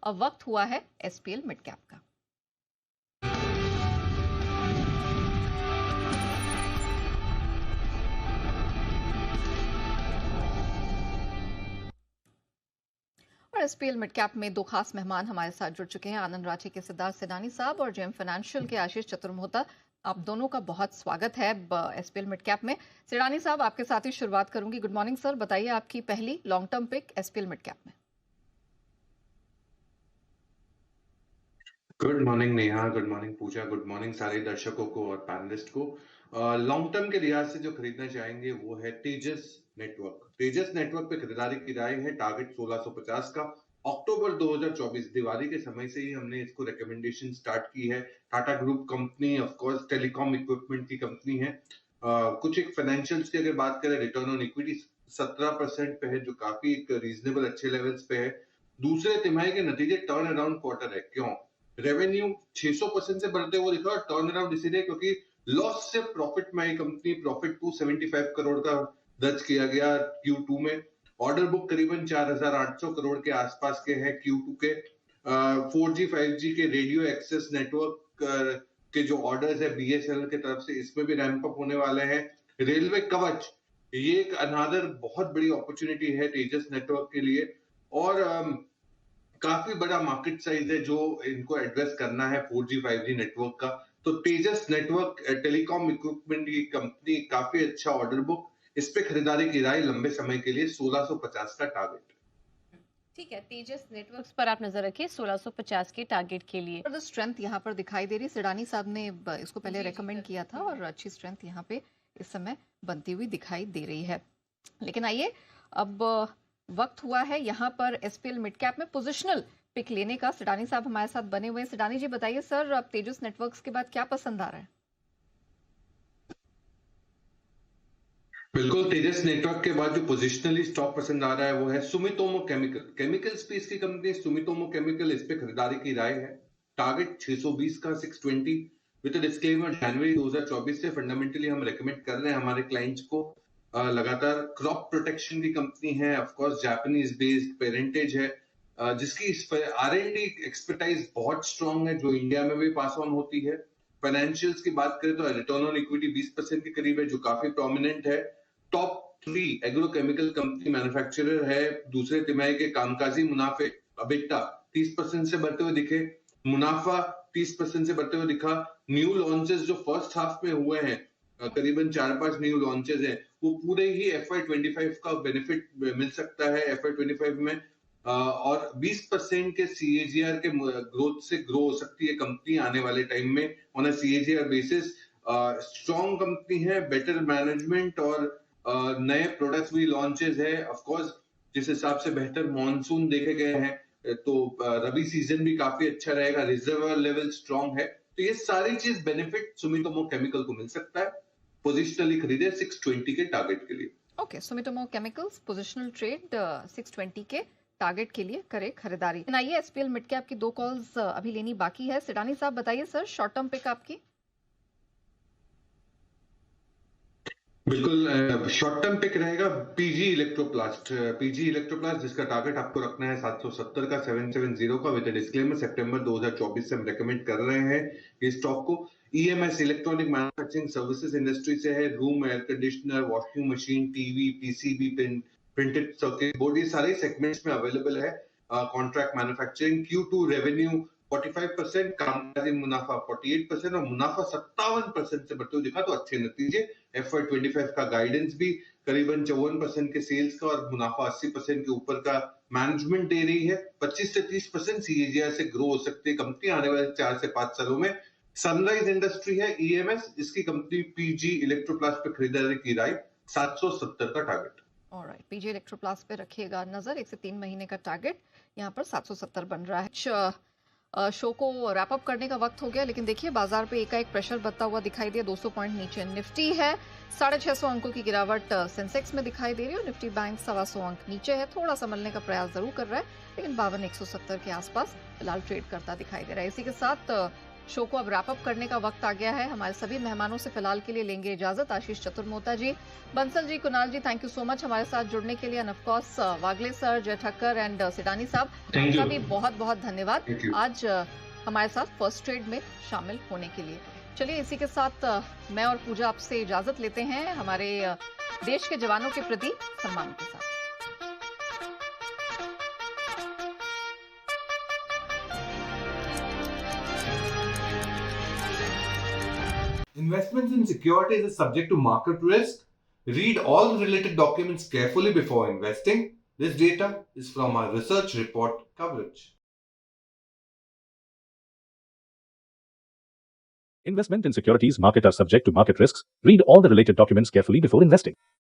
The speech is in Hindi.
अब वक्त हुआ है एसपीएल मिड कैप का। और एसपीएल मिड कैप में दो खास मेहमान हमारे साथ जुड़ चुके हैं। आनंद राठी के सिद्धार्थ सिडानी साहब और जेएम फाइनेंशियल के आशीष चतुर्मोहता। आप दोनों का बहुत स्वागत है एसपीएल मिड कैप में। सिडानी साहब, आपके साथ ही शुरुआत करूंगी। गुड मॉर्निंग सर, बताइए आपकी पहली long term pick SPL mid cap में। Good morning Neha, good morning Pooja, good morning सारे दर्शकों को और पैनलिस्ट को। लॉन्ग टर्म के लिहाज से जो खरीदना चाहेंगे वो है तेजस नेटवर्क। तेजस नेटवर्क पे खरीदारी की राय है, टारगेट 1650 का। अक्टूबर 2024 दिवाली के समय से ही हमने इसको रिकमेंडेशन स्टार्ट की है। Tata group company, of course telecom equipment की कंपनी है। कुछ एक फाइनेंशियल्स की अगर बात करें, रिटर्न ऑन इक्विटी 17% पे है, जो काफी एक रीजनेबल अच्छे लेवल्स पे है। दूसरे तिमाही के नतीजे टर्न अराउंड क्वार्टर है। क्यों? रेवेन्यू 600% से बढ़ते हुए दिखा, और टर्न अराउंड इसीलिए क्योंकि लॉस से प्रॉफिट में कंपनी प्रॉफिट 275 करोड़ का दर्ज किया गया Q2 में। ऑर्डर बुक करीबन 4800 करोड़ के आसपास के हैं Q2 के। 4G 5G के रेडियो एक्सेस नेटवर्क के जो ऑर्डर्स है BSNL की तरफ से, इसमें भी रैंप अप होने वाले हैं। रेलवे कवच, ये एक अनदर बहुत बड़ी अपॉर्चुनिटी है तेजस नेटवर्क के लिए, और काफी बड़ा मार्केट साइज है जो इनको एड्रेस करना है 4G 5G नेटवर्क का। तो तेजस नेटवर्क टेलीकॉम इक्विपमेंट की कंपनी, काफी अच्छा ऑर्डर बुक, इस पे खरीदारी की राय लंबे समय के लिए 1650 का टारगेट। ठीक है, तेजस नेटवर्क्स पर आप नजर रखिए 1650 के टारगेट के लिए। और स्ट्रेंथ यहाँ पर दिखाई दे रही, सिडानी साहब ने इसको पहले रेकमेंड किया था और अच्छी स्ट्रेंथ यहाँ पे इस समय बनती हुई दिखाई दे रही है। लेकिन आइए, अब वक्त हुआ है यहाँ पर एसपीएल मिड कैप में पोजिशनल पिक लेने का। सिडानी साहब हमारे साथ बने हुए हैं। सिडानी जी बताइए सर, अब तेजस नेटवर्क्स के बाद क्या पसंद आ रहा है? बिल्कुल, तेजस नेटवर्क के बाद जो पोजिशनली स्टॉक पसंद आ रहा है वो है सुमितोमो केमिकल। केमिकल स्पेस की कंपनी सुमितोमो केमिकल, इस पे खरीदारी की राय है। टारगेट 620 का 620 विद डिस्क्लेमर, जनवरी 2024 से फंडामेंटली हम रेकमेंड कर रहे हैं हमारे क्लाइंट्स को। लगातार क्रॉप प्रोटेक्शन की कंपनी है, of course Japanese based parentage है, जिसकी इस पर R&D एक्सपर्टाइज बहुत स्ट्रांग है, जो इंडिया में भी पास ऑन होती है। फाइनेंशियल्स की बात करें तो रिटर्न ऑन इक्विटी 20% के करीब है, जो काफी प्रोमिनेंट है। टॉप 3 एग्रोकेमिकल कंपनी मैन्युफैक्चरर है। दूसरे तिमाही के कामकाजी मुनाफे अबिटा 30% से बढ़ते हुए दिखे, मुनाफा 30% से बढ़ते हुए दिखा। न्यू लॉन्चेस जो फर्स्ट हाफ में हुए हैं, करीबन 4-5 न्यू लॉन्चेस हैं, वो पूरे ही FY25 का बेनिफिट मिल सकता है FY25 में। और 20% के CAGR के ग्रोथ से ग्रो हो सकती है कंपनी आने वाले टाइम में on a CAGR basis. Strong company है, बेटर मैनेजमेंट और नए प्रोडक्ट्स भी लॉन्चेस है। ऑफ कोर्स जिस हिसाब से बेहतर मॉनसून देखे गए हैं, तो रबी सीजन भी काफी अच्छा रहेगा, रिजर्वर लेवल स्ट्रॉन्ग है, तो ये सारी चीज बेनिफिट सुमितोमो केमिकल को मिल सकता है। पोजिशनली खरीदे 620 के टारगेट के लिए। Okay, Sumitomo chemicals positional trade 620 के टारगेट के लिए करे खरीदारी। आइए, एसपीएल मिड कैप की दो कॉल्स अभी लेनी बाकी है। सिडानी साहब बताइए सर, शॉर्ट टर्म पिक आपकी। बिल्कुल, शॉर्ट टर्म पिक रहेगा पीजी इलेक्ट्रोप्लास्ट। पीजी इलेक्ट्रोप्लास्ट जिसका टारगेट आपको रखना है 770 का 770 का विद डिस्क्लेमर, सितंबर 2024 से हम रेकमेंड कर रहे हैं इस स्टॉक को। EMS electronic manufacturing services industry से है। Room air conditioner, washing machine, TV, PCB, printed circuit board, ये सारे सेगमेंट्स में अवेलेबल है। कॉन्ट्रैक्ट मैन्युफैक्चरिंग, Q2 रेवेन्यू 45%, कामकाजी मुनाफा 48% और मुनाफा 57% से बढ़ते हुए दिखा, तो अच्छे नतीजे। FY25 का गाइडेंस भी करीबन 54% के सेल्स का और मुनाफा 80% के ऊपर का मैनेजमेंट दे रही है। 25 से 30% CAGR से ग्रो हो सकती है कंपनी आने वाले 4 से 5 सालों में। सनराइज इंडस्ट्री है EMS, इसकी कंपनी पीजी इलेक्ट्रोप्लास्ट पे खरीदारी की राय 770 का टारगेट। ऑलराइट, पीजी इलेक्ट्रोप्लास्ट पे रखिएगा नजर। 1 से 3 महीने का टारगेट यहाँ पर 770 बन रहा है। शो को रैप अप करने का वक्त हो गया, लेकिन देखिए बाजार पे एकाएक प्रेशर बढ़ता हुआ दिखाई दिया। 200 पॉइंट नीचे निफ्टी है, 650 अंकों की गिरावट सेंसेक्स में दिखाई दे रही है और निफ्टी बैंक 125 अंक नीचे है। थोड़ा संभलने का प्रयास जरूर कर रहा है, लेकिन 52,170 के आसपास फिलहाल ट्रेड करता दिखाई दे रहा है। इसी के साथ शो को अब रैप अप करने का वक्त आ गया है। हमारे सभी मेहमानों से फिलहाल के लिए लेंगे इजाजत। आशीष चतुर्मोता जी, बंसल जी, कुणाल जी, थैंक यू सो मच हमारे साथ जुड़ने के लिए। End of course Wagle sir, जय ठक्कर एंड सिडानी साहब, थैंक आपका यू। भी बहुत बहुत धन्यवाद थैंक यू। आज हमारे साथ फर्स्ट ट्रेड में शामिल होने के लिए। चलिए इसी के साथ मैं और पूजा आपसे इजाजत लेते हैं हमारे देश के जवानों के प्रति सम्मान के साथ। Investments in securities is subject to market risk. Read all the related documents carefully before investing. This data is from our research report coverage. Investment in securities market are subject to market risks. Read all the related documents carefully before investing.